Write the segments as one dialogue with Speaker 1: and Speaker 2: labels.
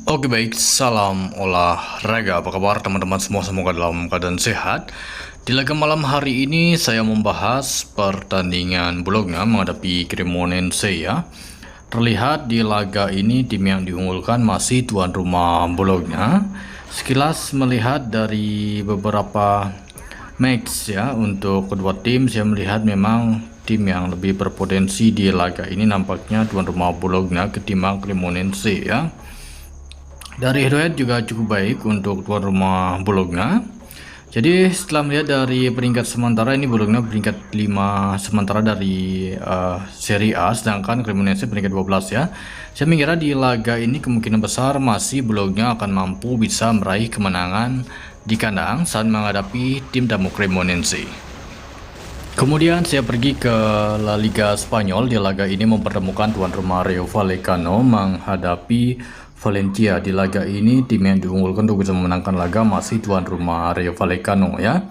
Speaker 1: Oke baik, salam olahraga. Apa kabar teman-teman semua? Semoga dalam keadaan sehat. Di laga malam hari ini saya membahas pertandingan Bologna menghadapi Cremonense ya. Terlihat di laga ini tim yang diunggulkan masih tuan rumah Bologna. Sekilas melihat dari beberapa match ya untuk kedua tim, saya melihat memang tim yang lebih berpotensi di laga ini nampaknya tuan rumah Bologna ketimbang Cremonense ya. Dari riwayat juga cukup baik untuk tuan rumah Bologna. Jadi setelah melihat dari peringkat sementara ini, Bologna peringkat 5 sementara dari Serie A, sedangkan Cremonense peringkat 12 ya. Saya mengira di laga ini kemungkinan besar masih Bologna akan mampu bisa meraih kemenangan di kandang saat menghadapi tim tamu Cremonense. Kemudian saya pergi ke La Liga Spanyol. Di laga ini mempertemukan tuan rumah Rayo Vallecano menghadapi Valencia. Di laga ini tim yang diunggulkan untuk bisa memenangkan laga masih tuan rumah Rayo Vallecano ya.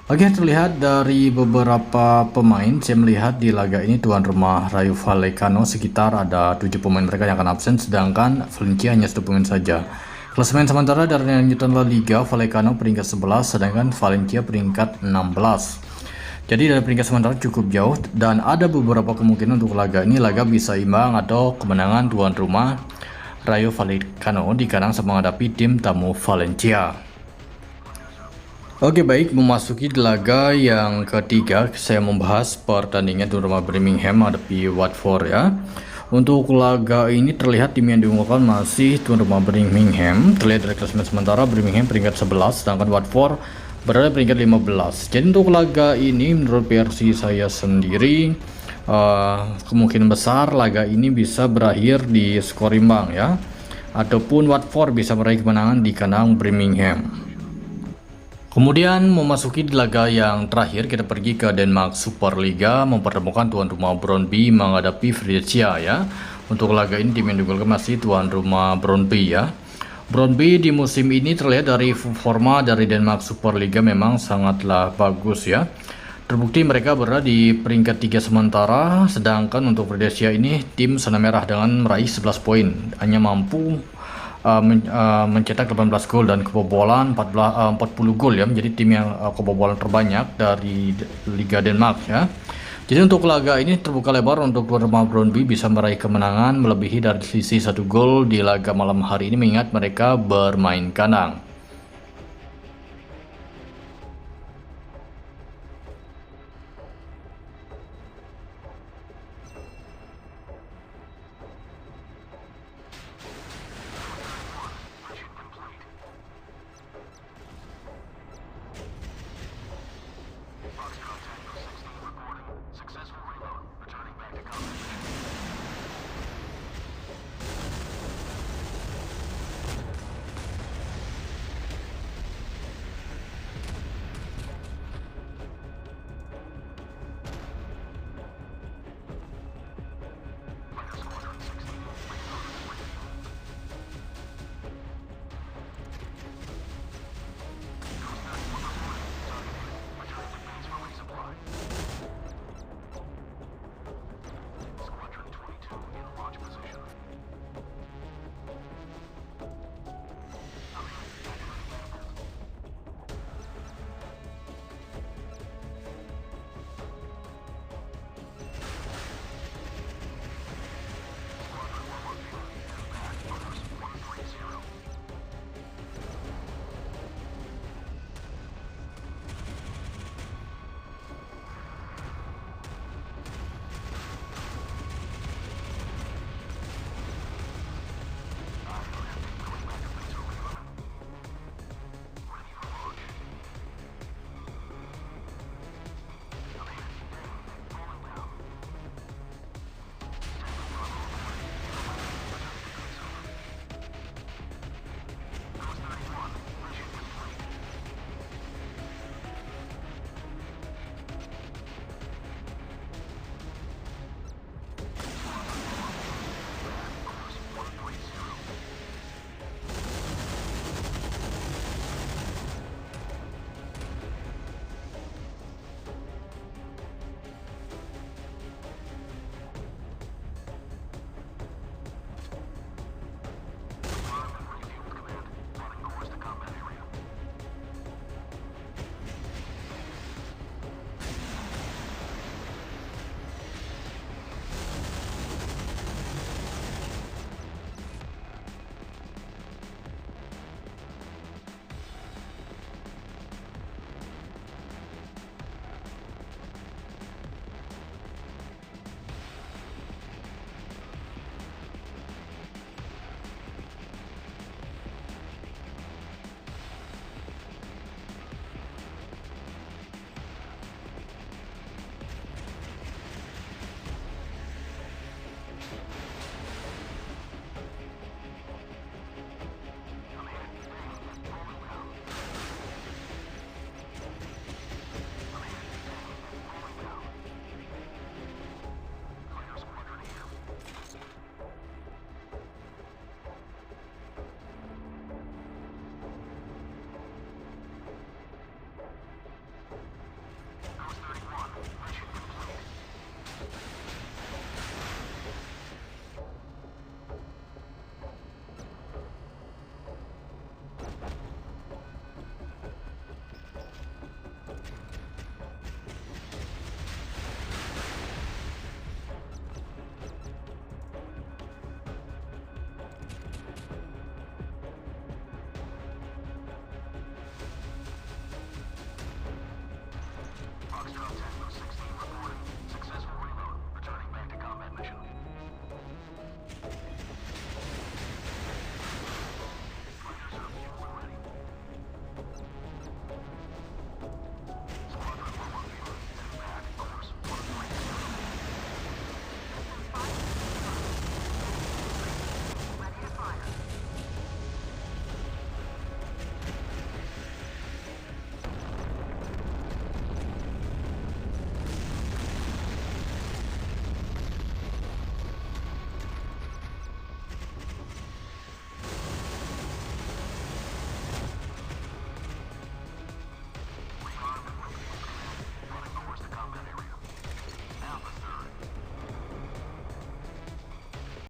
Speaker 1: Oke, terlihat dari beberapa pemain, saya melihat di laga ini tuan rumah Rayo Vallecano sekitar ada 7 pemain mereka yang akan absen, sedangkan Valencia hanya 1 pemain saja. Klasemen sementara dari lanjutan La Liga, Vallecano peringkat 11 sedangkan Valencia peringkat 16. Jadi dari peringkat sementara cukup jauh dan ada beberapa kemungkinan untuk laga ini bisa imbang atau kemenangan tuan rumah Rayo Vallecano di kandang menghadapi tim tamu Valencia. Oke baik, memasuki laga yang ketiga saya membahas pertandingan tuan rumah Birmingham menghadapi Watford ya. Untuk laga ini terlihat tim yang diunggulkan masih tuan rumah Birmingham. Terlihat dari klasemen sementara Birmingham peringkat 11 sedangkan Watford berada peringkat 15. Jadi untuk laga ini menurut versi saya sendiri kemungkinan besar laga ini bisa berakhir di skor imbang ya, ataupun Watford bisa meraih kemenangan di kandang Birmingham. Kemudian memasuki laga yang terakhir, kita pergi ke Denmark Superliga mempertemukan tuan rumah Brøndby menghadapi Fredericia ya. Untuk laga ini tim yang diunggulkan masih tuan rumah Brøndby ya. Brøndby di musim ini terlihat dari forma dari Denmark Superliga memang sangatlah bagus ya. Terbukti mereka berada di peringkat 3 sementara, sedangkan untuk Fredericia ini tim Sana Merah dengan meraih 11 poin hanya mampu mencetak 18 gol dan kebobolan 40 gol ya, menjadi tim yang kebobolan terbanyak dari Liga Denmark ya. Jadi untuk laga ini terbuka lebar untuk tuan rumah Brøndby bisa meraih kemenangan melebihi dari selisih 1 gol di laga malam hari ini mengingat mereka bermain kandang.